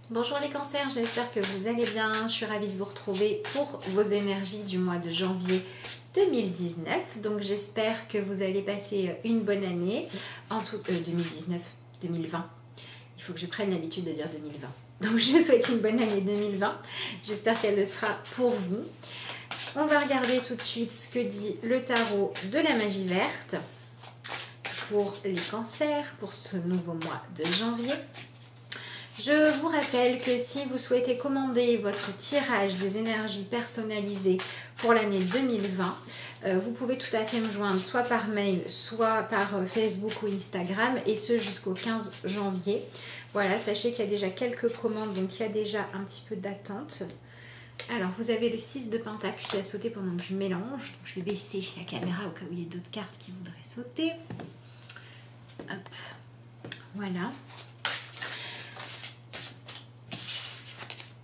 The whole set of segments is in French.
Bonjour les cancers, j'espère que vous allez bien. Je suis ravie de vous retrouver pour vos énergies du mois de janvier 2019. Donc j'espère que vous allez passer une bonne année. En tout 2019, 2020. Il faut que je prenne l'habitude de dire 2020. Donc je vous souhaite une bonne année 2020. J'espère qu'elle le sera pour vous. On va regarder tout de suite ce que dit le tarot de la magie verte pour les cancers pour ce nouveau mois de janvier. Je vous rappelle que si vous souhaitez commander votre tirage des énergies personnalisées pour l'année 2020, vous pouvez tout à fait me joindre soit par mail, soit par Facebook ou Instagram, et ce jusqu'au 15 janvier. Voilà, sachez qu'il y a déjà quelques commandes, donc il y a déjà un petit peu d'attente. Alors, vous avez le 6 de Pentacle qui a sauté pendant que je mélange. Donc, je vais baisser la caméra au cas où il y a d'autres cartes qui voudraient sauter. Hop, voilà.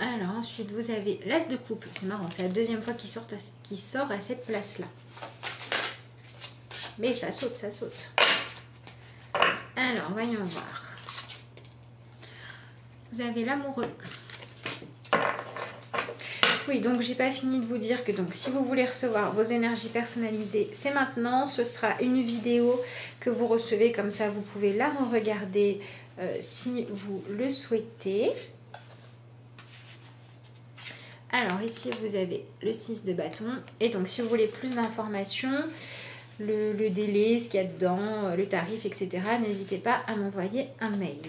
Alors ensuite vous avez l'As de coupe, c'est marrant, c'est la deuxième fois qu'il sort à cette place-là. Mais ça saute, ça saute. Alors voyons voir. Vous avez l'amoureux. Oui, donc j'ai pas fini de vous dire que donc si vous voulez recevoir vos énergies personnalisées, c'est maintenant. Ce sera une vidéo que vous recevez, comme ça vous pouvez la regarder si vous le souhaitez. Alors ici vous avez le 6 de bâton et donc si vous voulez plus d'informations, le délai, ce qu'il y a dedans, le tarif, etc. n'hésitez pas à m'envoyer un mail.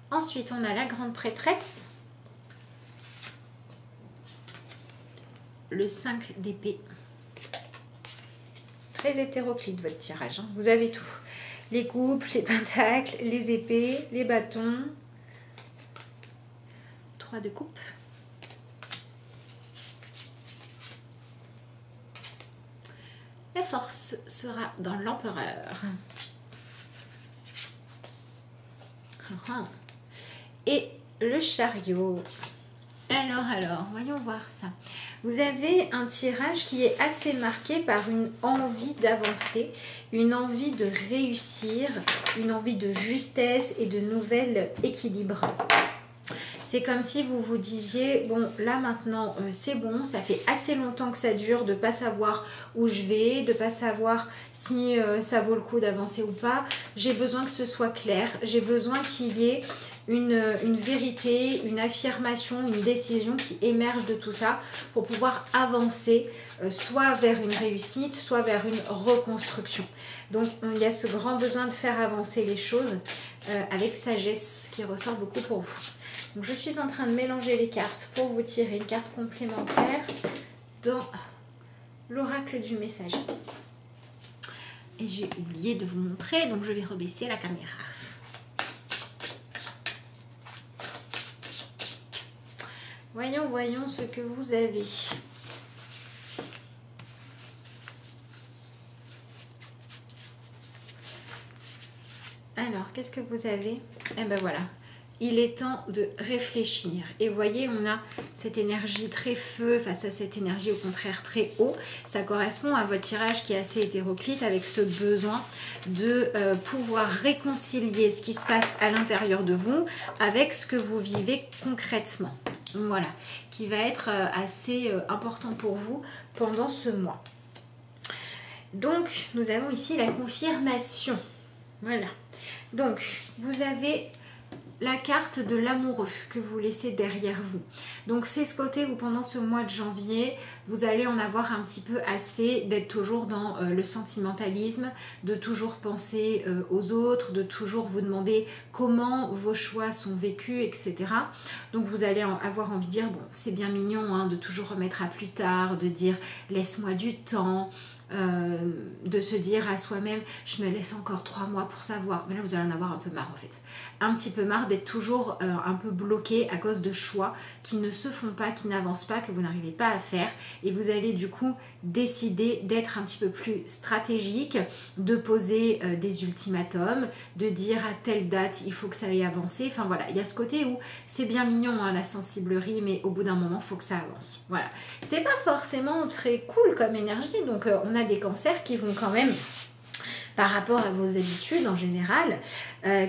Ensuite on a la grande prêtresse, le 5 d'épée. Très hétéroclite votre tirage, hein. Vous avez tout. Les couples, les pentacles, les épées, les bâtons. 3 de coupe. La force sera dans l'empereur. Et le chariot. Alors, voyons voir ça. Vous avez un tirage qui est assez marqué par une envie d'avancer, une envie de réussir, une envie de justesse et de nouvel équilibre. C'est comme si vous vous disiez, bon là maintenant c'est bon, ça fait assez longtemps que ça dure de ne pas savoir où je vais, de ne pas savoir si ça vaut le coup d'avancer ou pas. J'ai besoin que ce soit clair, j'ai besoin qu'il y ait une vérité, une affirmation, une décision qui émerge de tout ça pour pouvoir avancer soit vers une réussite, soit vers une reconstruction. Donc il y a ce grand besoin de faire avancer les choses avec sagesse qui ressort beaucoup pour vous. Donc, je suis en train de mélanger les cartes pour vous tirer une carte complémentaire dans l'oracle du messager. Et j'ai oublié de vous montrer, donc je vais rebaisser la caméra. Voyons ce que vous avez. Alors, qu'est-ce que vous avez? Eh ben voilà. Il est temps de réfléchir. Et vous voyez, on a cette énergie très feu face à cette énergie au contraire très haut. Ça correspond à votre tirage qui est assez hétéroclite avec ce besoin de pouvoir réconcilier ce qui se passe à l'intérieur de vous avec ce que vous vivez concrètement. Voilà, qui va être assez important pour vous pendant ce mois. Donc, nous avons ici la confirmation. Voilà. Donc, vous avez la carte de l'amoureux que vous laissez derrière vous. Donc c'est ce côté où pendant ce mois de janvier, vous allez en avoir un petit peu assez d'être toujours dans le sentimentalisme, de toujours penser aux autres, de toujours vous demander comment vos choix sont vécus, etc. Donc vous allez avoir envie de dire, bon c'est bien mignon hein, de toujours remettre à plus tard, de dire laisse-moi du temps, de se dire à soi-même je me laisse encore 3 mois pour savoir, mais là vous allez en avoir un peu marre en fait, un petit peu marre d'être toujours un peu bloqué à cause de choix qui ne se font pas, qui n'avancent pas, que vous n'arrivez pas à faire, et vous allez du coup décider d'être un petit peu plus stratégique, de poser des ultimatums, de dire à telle date il faut que ça aille avancer. Enfin voilà, il y a ce côté où c'est bien mignon hein, la sensiblerie, mais au bout d'un moment il faut que ça avance. Voilà, c'est pas forcément très cool comme énergie, donc on a des cancers qui vont quand même par rapport à vos habitudes en général,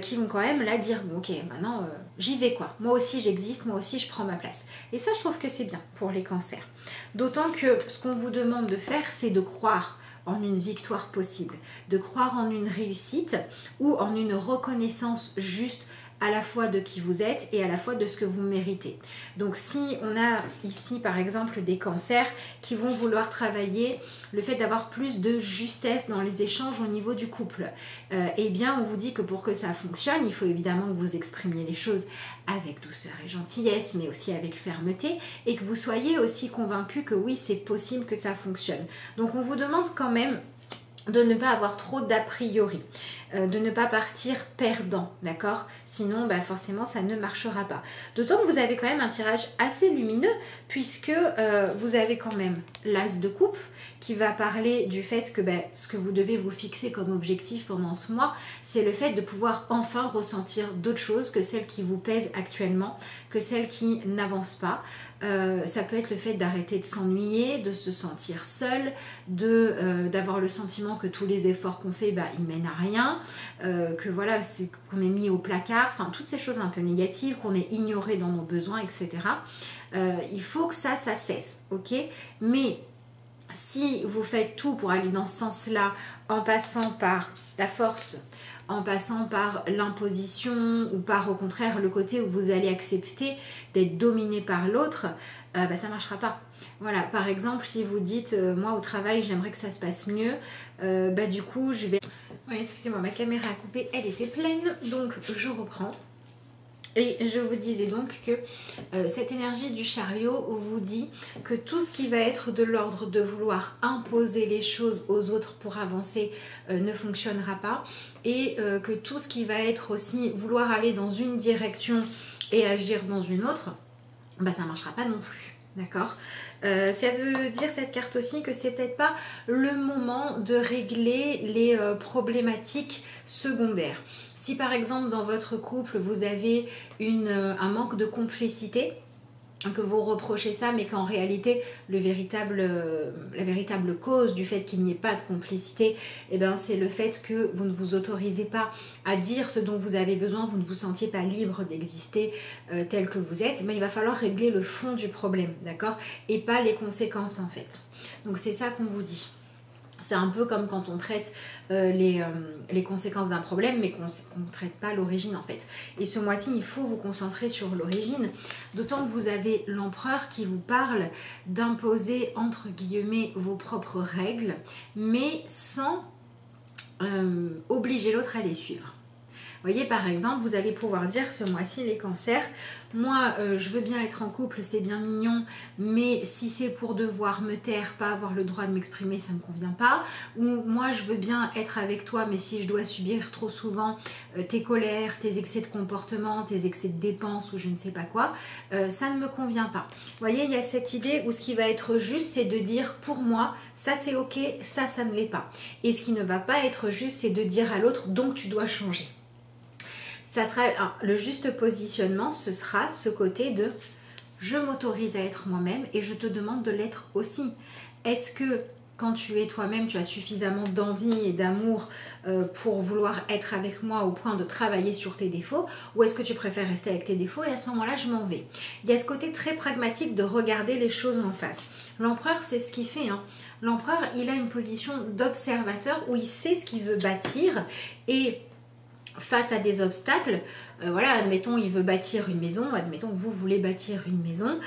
qui vont quand même là dire bon, ok, maintenant j'y vais quoi, moi aussi j'existe, moi aussi je prends ma place. Et ça je trouve que c'est bien pour les cancers, d'autant que ce qu'on vous demande de faire, c'est de croire en une victoire possible, de croire en une réussite ou en une reconnaissance juste à la fois de qui vous êtes et à la fois de ce que vous méritez. Donc si on a ici par exemple des cancers qui vont vouloir travailler le fait d'avoir plus de justesse dans les échanges au niveau du couple, eh bien on vous dit que pour que ça fonctionne, il faut évidemment que vous exprimiez les choses avec douceur et gentillesse, mais aussi avec fermeté, et que vous soyez aussi convaincu que oui, c'est possible que ça fonctionne. Donc on vous demande quand même de ne pas avoir trop d'a priori, de ne pas partir perdant, d'accord? Sinon, forcément, ça ne marchera pas. D'autant que vous avez quand même un tirage assez lumineux, puisque vous avez quand même l'as de coupe, qui va parler du fait que ce que vous devez vous fixer comme objectif pendant ce mois, c'est le fait de pouvoir enfin ressentir d'autres choses que celles qui vous pèsent actuellement, que celles qui n'avancent pas. Ça peut être le fait d'arrêter de s'ennuyer, de se sentir seul, d'avoir le sentiment que tous les efforts qu'on fait, ils mènent à rien, que voilà, qu'on est mis au placard, enfin toutes ces choses un peu négatives, qu'on est ignoré dans nos besoins, etc. Il faut que ça cesse, ok? Mais si vous faites tout pour aller dans ce sens-là, en passant par la force, en passant par l'imposition ou par au contraire le côté où vous allez accepter d'être dominé par l'autre, ça ne marchera pas. Voilà, par exemple, si vous dites moi au travail j'aimerais que ça se passe mieux, du coup je vais... Oui, excusez-moi, ma caméra a coupé, elle était pleine, donc je reprends. Et je vous disais donc que cette énergie du chariot vous dit que tout ce qui va être de l'ordre de vouloir imposer les choses aux autres pour avancer ne fonctionnera pas, et que tout ce qui va être aussi vouloir aller dans une direction et agir dans une autre, ça ne marchera pas non plus. D'accord? Ça veut dire cette carte aussi que c'est peut-être pas le moment de régler les problématiques secondaires. Si par exemple dans votre couple vous avez un manque de complicité, que vous reprochez ça, mais qu'en réalité la véritable cause du fait qu'il n'y ait pas de complicité, c'est le fait que vous ne vous autorisez pas à dire ce dont vous avez besoin, vous ne vous sentiez pas libre d'exister tel que vous êtes, il va falloir régler le fond du problème, d'accord? Et pas les conséquences en fait. Donc c'est ça qu'on vous dit. C'est un peu comme quand on traite les conséquences d'un problème, mais qu'on ne traite pas l'origine en fait. Et ce mois-ci, il faut vous concentrer sur l'origine, d'autant que vous avez l'empereur qui vous parle d'imposer, entre guillemets, vos propres règles, mais sans obliger l'autre à les suivre. Vous voyez, par exemple, vous allez pouvoir dire ce mois-ci, les cancers, moi je veux bien être en couple, c'est bien mignon, mais si c'est pour devoir me taire, pas avoir le droit de m'exprimer, ça ne me convient pas. Ou moi je veux bien être avec toi, mais si je dois subir trop souvent tes colères, tes excès de comportement, tes excès de dépenses ou je ne sais pas quoi, ça ne me convient pas. Vous voyez, il y a cette idée où ce qui va être juste, c'est de dire pour moi, ça c'est ok, ça ne l'est pas. Et ce qui ne va pas être juste, c'est de dire à l'autre, donc tu dois changer. Ça sera le juste positionnement, ce sera ce côté de je m'autorise à être moi-même et je te demande de l'être aussi. Est-ce que quand tu es toi-même, tu as suffisamment d'envie et d'amour pour vouloir être avec moi au point de travailler sur tes défauts, ou est-ce que tu préfères rester avec tes défauts et à ce moment-là je m'en vais? Il y a ce côté très pragmatique de regarder les choses en face. L'empereur, c'est ce qu'il fait. L'empereur, il a une position d'observateur où il sait ce qu'il veut bâtir, et face à des obstacles, voilà, admettons il veut bâtir une maison, admettons que vous voulez bâtir une maison,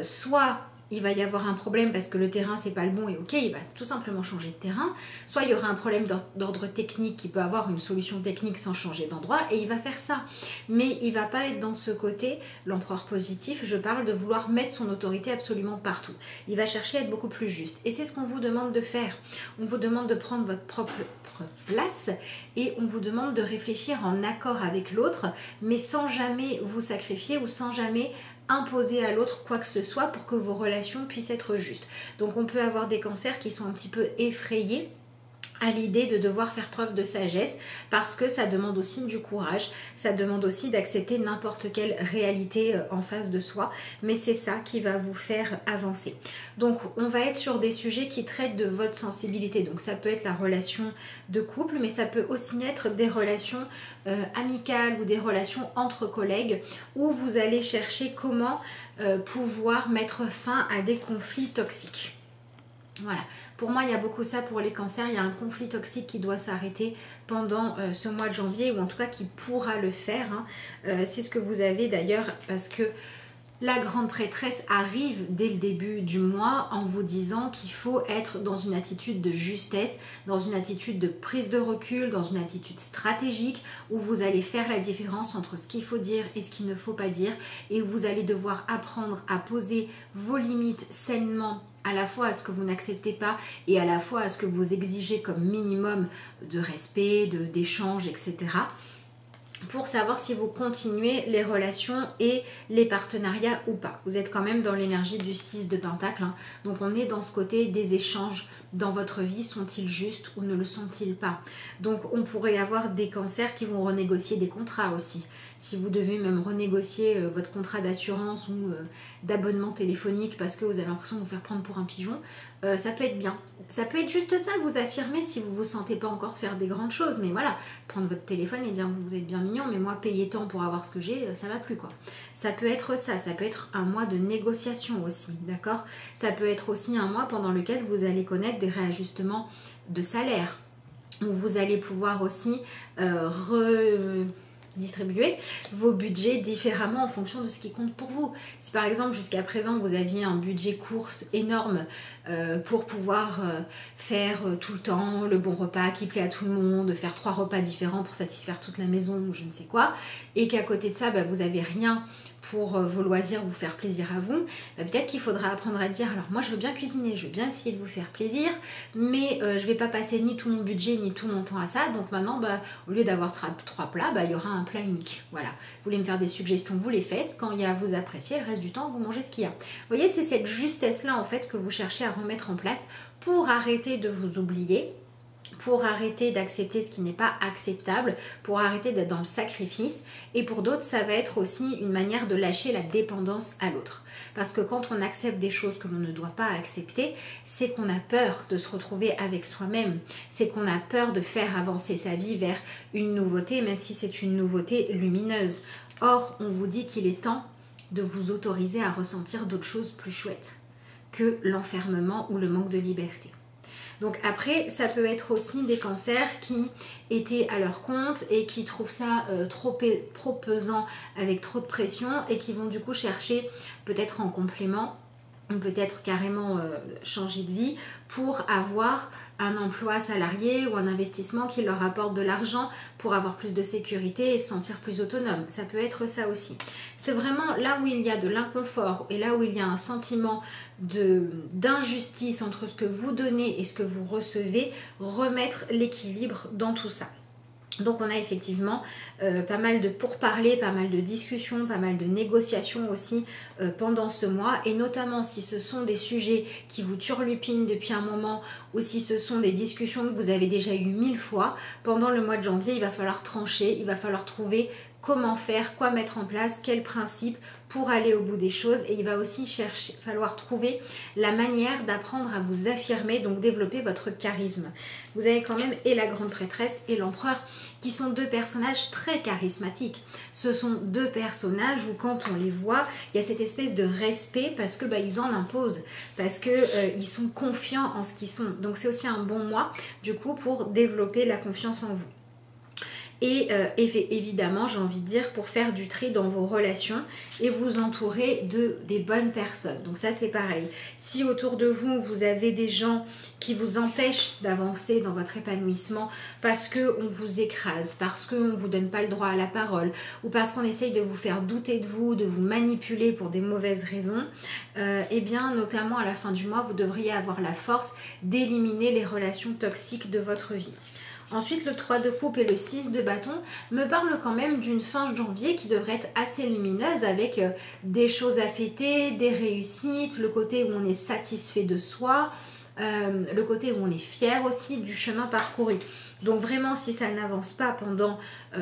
soit il va y avoir un problème parce que le terrain c'est pas le bon et ok, il va tout simplement changer de terrain, soit il y aura un problème d'ordre technique qui peut avoir une solution technique sans changer d'endroit et il va faire ça. Mais il va pas être dans ce côté, l'empereur positif, je parle de vouloir mettre son autorité absolument partout. Il va chercher à être beaucoup plus juste. Et c'est ce qu'on vous demande de faire. On vous demande de prendre votre propre place et on vous demande de réfléchir en accord avec l'autre, mais sans jamais vous sacrifier ou sans jamais imposer à l'autre quoi que ce soit pour que vos relations puissent être justes. Donc on peut avoir des cancers qui sont un petit peu effrayés à l'idée de devoir faire preuve de sagesse, parce que ça demande aussi du courage, ça demande aussi d'accepter n'importe quelle réalité en face de soi, mais c'est ça qui va vous faire avancer. Donc on va être sur des sujets qui traitent de votre sensibilité, donc ça peut être la relation de couple, mais ça peut aussi être des relations amicales ou des relations entre collègues, où vous allez chercher comment pouvoir mettre fin à des conflits toxiques. Voilà, pour moi il y a beaucoup ça pour les cancers, il y a un conflit toxique qui doit s'arrêter pendant ce mois de janvier, ou en tout cas qui pourra le faire, hein. C'est ce que vous avez d'ailleurs, parce que la grande prêtresse arrive dès le début du mois en vous disant qu'il faut être dans une attitude de justesse, dans une attitude de prise de recul, dans une attitude stratégique où vous allez faire la différence entre ce qu'il faut dire et ce qu'il ne faut pas dire, et où vous allez devoir apprendre à poser vos limites sainement, à la fois à ce que vous n'acceptez pas et à la fois à ce que vous exigez comme minimum de respect, d'échange, etc. pour savoir si vous continuez les relations et les partenariats ou pas. Vous êtes quand même dans l'énergie du 6 de Pentacle, hein. Donc on est dans ce côté des échanges dans votre vie. Sont-ils justes ou ne le sont-ils pas? Donc on pourrait avoir des cancers qui vont renégocier des contrats aussi. Si vous devez même renégocier votre contrat d'assurance ou d'abonnement téléphonique parce que vous avez l'impression de vous faire prendre pour un pigeon, ça peut être bien. Ça peut être juste ça, vous affirmer si vous ne vous sentez pas encore de faire des grandes choses. Mais voilà, prendre votre téléphone et dire vous êtes bien mignon, mais moi payer tant pour avoir ce que j'ai, ça va plus quoi. Ça peut être ça, ça peut être un mois de négociation aussi, d'accord? Ça peut être aussi un mois pendant lequel vous allez connaître des réajustements de salaire, où vous allez pouvoir aussi distribuer vos budgets différemment en fonction de ce qui compte pour vous. Si par exemple jusqu'à présent vous aviez un budget course énorme pour pouvoir faire tout le temps le bon repas qui plaît à tout le monde, faire 3 repas différents pour satisfaire toute la maison ou je ne sais quoi, et qu'à côté de ça vous n'avez rien pour vos loisirs, vous faire plaisir à vous, peut-être qu'il faudra apprendre à dire alors moi je veux bien cuisiner, je veux bien essayer de vous faire plaisir, mais je vais pas passer ni tout mon budget ni tout mon temps à ça, donc maintenant au lieu d'avoir 3 plats, il y aura un plat unique. Voilà, vous voulez me faire des suggestions, vous les faites, quand il y a à vous apprécier, le reste du temps vous mangez ce qu'il y a. Vous voyez, c'est cette justesse là en fait que vous cherchez à remettre en place pour arrêter de vous oublier, pour arrêter d'accepter ce qui n'est pas acceptable, pour arrêter d'être dans le sacrifice. Et pour d'autres, ça va être aussi une manière de lâcher la dépendance à l'autre. Parce que quand on accepte des choses que l'on ne doit pas accepter, c'est qu'on a peur de se retrouver avec soi-même. C'est qu'on a peur de faire avancer sa vie vers une nouveauté, même si c'est une nouveauté lumineuse. Or, on vous dit qu'il est temps de vous autoriser à ressentir d'autres choses plus chouettes que l'enfermement ou le manque de liberté. Donc après, ça peut être aussi des cancers qui étaient à leur compte et qui trouvent ça trop pesant, avec trop de pression, et qui vont du coup chercher peut-être en complément, ou peut-être carrément changer de vie pour avoir un emploi salarié ou un investissement qui leur apporte de l'argent pour avoir plus de sécurité et se sentir plus autonome. Ça peut être ça aussi. C'est vraiment là où il y a de l'inconfort et là où il y a un sentiment d'injustice entre ce que vous donnez et ce que vous recevez, remettre l'équilibre dans tout ça. Donc on a effectivement pas mal de pourparlers, pas mal de discussions, pas mal de négociations aussi pendant ce mois, et notamment si ce sont des sujets qui vous turlupinent depuis un moment ou si ce sont des discussions que vous avez déjà eues 1000 fois, pendant le mois de janvier il va falloir trancher, il va falloir trouver comment faire, quoi mettre en place, quels principes pour aller au bout des choses, et il va aussi falloir trouver la manière d'apprendre à vous affirmer, donc développer votre charisme. Vous avez quand même et la grande prêtresse et l'empereur qui sont 2 personnages très charismatiques. Ce sont 2 personnages où quand on les voit, il y a cette espèce de respect parce que ils en imposent, parce que ils sont confiants en ce qu'ils sont. Donc c'est aussi un bon mois du coup pour développer la confiance en vous. Et évidemment, j'ai envie de dire, pour faire du tri dans vos relations et vous entourer des bonnes personnes. Donc ça, c'est pareil. Si autour de vous, vous avez des gens qui vous empêchent d'avancer dans votre épanouissement parce qu'on vous écrase, parce qu'on ne vous donne pas le droit à la parole, ou parce qu'on essaye de vous faire douter de vous, de vous manipuler pour des mauvaises raisons, eh bien, notamment à la fin du mois, vous devriez avoir la force d'éliminer les relations toxiques de votre vie. Ensuite, le 3 de coupe et le 6 de bâton me parlent quand même d'une fin janvier qui devrait être assez lumineuse, avec des choses à fêter, des réussites, le côté où on est satisfait de soi, le côté où on est fier aussi du chemin parcouru. Donc vraiment, si ça n'avance pas pendant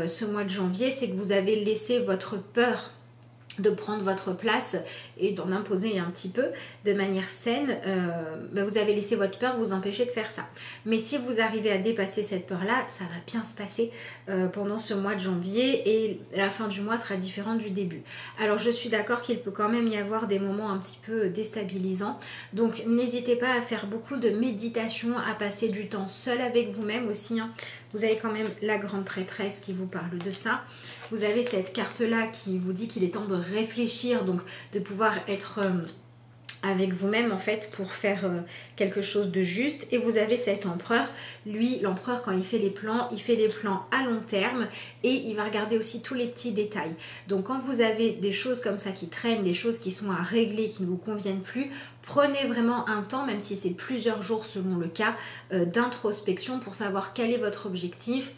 ce mois de janvier, c'est que vous avez laissé votre peur de prendre votre place et d'en imposer un petit peu de manière saine, vous avez laissé votre peur vous empêcher de faire ça. Mais si vous arrivez à dépasser cette peur-là, ça va bien se passer pendant ce mois de janvier et la fin du mois sera différente du début. Alors je suis d'accord qu'il peut quand même y avoir des moments un petit peu déstabilisants, donc n'hésitez pas à faire beaucoup de méditation, à passer du temps seul avec vous-même aussi, hein. Vous avez quand même la grande prêtresse qui vous parle de ça. Vous avez cette carte-là qui vous dit qu'il est temps de réfléchir, donc de pouvoir être avec vous-même en fait pour faire quelque chose de juste. Et vous avez cet empereur. Lui, l'empereur, quand il fait les plans à long terme et il va regarder aussi tous les petits détails. Donc quand vous avez des choses comme ça qui traînent, des choses qui sont à régler, qui ne vous conviennent plus, prenez vraiment un temps, même si c'est plusieurs jours selon le cas, d'introspection pour savoir quel est votre objectif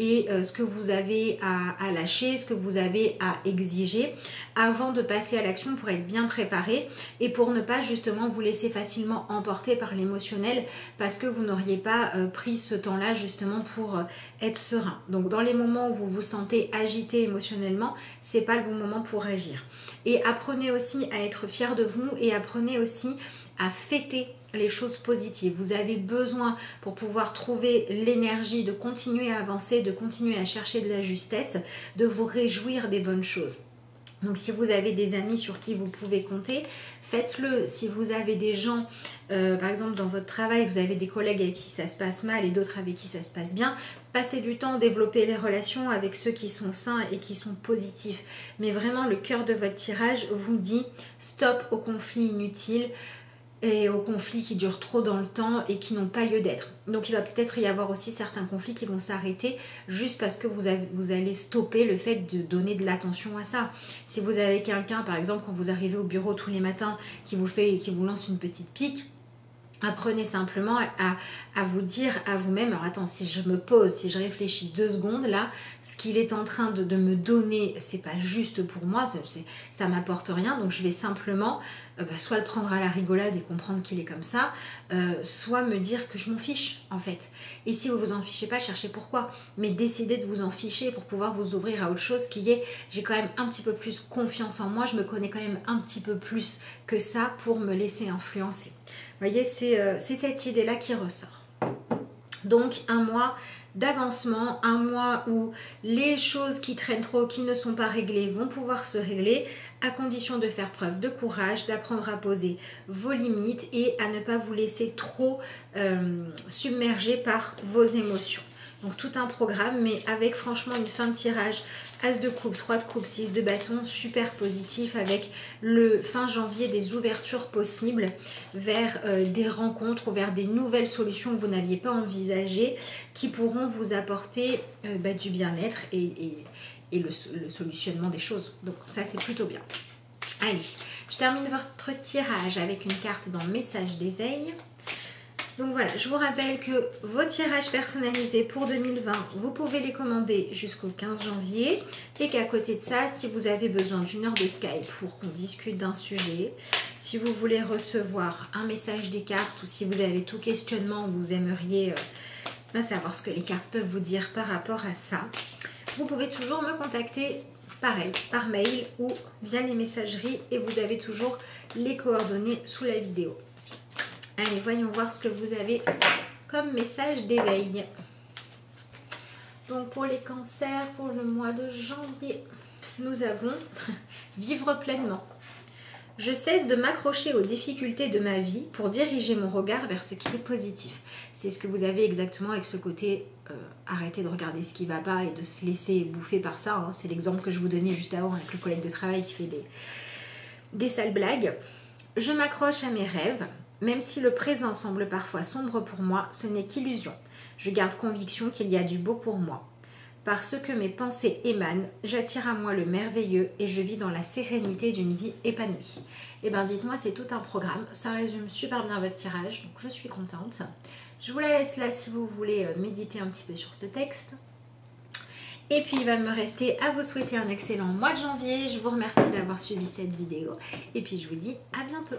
et ce que vous avez à lâcher, ce que vous avez à exiger avant de passer à l'action pour être bien préparé et pour ne pas justement vous laisser facilement emporter par l'émotionnel parce que vous n'auriez pas pris ce temps-là justement pour être serein. Donc dans les moments où vous vous sentez agité émotionnellement, c'est pas le bon moment pour agir. Et apprenez aussi à être fier de vous et apprenez aussi à fêter les choses positives. Vous avez besoin pour pouvoir trouver l'énergie de continuer à avancer, de continuer à chercher de la justesse, de vous réjouir des bonnes choses. Donc si vous avez des amis sur qui vous pouvez compter, faites-le. Si vous avez des gens, par exemple dans votre travail, vous avez des collègues avec qui ça se passe mal et d'autres avec qui ça se passe bien, passez du temps, développez les relations avec ceux qui sont sains et qui sont positifs. Mais vraiment, le cœur de votre tirage vous dit stop aux conflits inutiles et aux conflits qui durent trop dans le temps et qui n'ont pas lieu d'être. Donc il va peut-être y avoir aussi certains conflits qui vont s'arrêter juste parce que vous allez stopper le fait de donner de l'attention à ça. Si vous avez quelqu'un, par exemple, quand vous arrivez au bureau tous les matins, qui vous lance une petite pique, apprenez simplement à vous dire à vous-même, alors attends, si je me pose, si je réfléchis 2 secondes, là, ce qu'il est en train de me donner, c'est pas juste pour moi, ça m'apporte rien, donc je vais simplement soit le prendre à la rigolade et comprendre qu'il est comme ça, soit me dire que je m'en fiche, en fait. Et si vous vous en fichez pas, cherchez pourquoi, mais décidez de vous en ficher pour pouvoir vous ouvrir à autre chose qui est, j'ai quand même un petit peu plus confiance en moi, je me connais quand même un petit peu plus que ça pour me laisser influencer. Vous voyez, c'est cette idée-là qui ressort. Donc, un mois d'avancement, un mois où les choses qui traînent trop, qui ne sont pas réglées, vont pouvoir se régler, à condition de faire preuve de courage, d'apprendre à poser vos limites et à ne pas vous laisser trop submerger par vos émotions. Donc tout un programme, mais avec franchement une fin de tirage, As de coupe, 3 de coupe, 6 de bâton, super positif avec le fin janvier des ouvertures possibles vers des rencontres ou vers des nouvelles solutions que vous n'aviez pas envisagées qui pourront vous apporter du bien-être et le solutionnement des choses. Donc ça c'est plutôt bien. Allez, je termine votre tirage avec une carte dans Message d'éveil. Donc voilà, je vous rappelle que vos tirages personnalisés pour 2020, vous pouvez les commander jusqu'au 15 janvier et qu'à côté de ça, si vous avez besoin d'une heure de Skype pour qu'on discute d'un sujet, si vous voulez recevoir un message des cartes ou si vous avez tout questionnement, vous aimeriez savoir ce que les cartes peuvent vous dire par rapport à ça, vous pouvez toujours me contacter pareil, par mail ou via les messageries et vous avez toujours les coordonnées sous la vidéo. Allez, voyons voir ce que vous avez comme message d'éveil. Donc pour les cancers, pour le mois de janvier, nous avons vivre pleinement. Je cesse de m'accrocher aux difficultés de ma vie pour diriger mon regard vers ce qui est positif. C'est ce que vous avez exactement avec ce côté arrêter de regarder ce qui ne va pas et de se laisser bouffer par ça. Hein. C'est l'exemple que je vous donnais juste avant avec le collègue de travail qui fait des sales blagues. Je m'accroche à mes rêves. Même si le présent semble parfois sombre pour moi, ce n'est qu'illusion. Je garde conviction qu'il y a du beau pour moi. Parce que mes pensées émanent, j'attire à moi le merveilleux et je vis dans la sérénité d'une vie épanouie. Et bien dites-moi, c'est tout un programme. Ça résume super bien votre tirage, donc je suis contente. Je vous la laisse là si vous voulez méditer un petit peu sur ce texte. Et puis il va me rester à vous souhaiter un excellent mois de janvier. Je vous remercie d'avoir suivi cette vidéo. Et puis je vous dis à bientôt.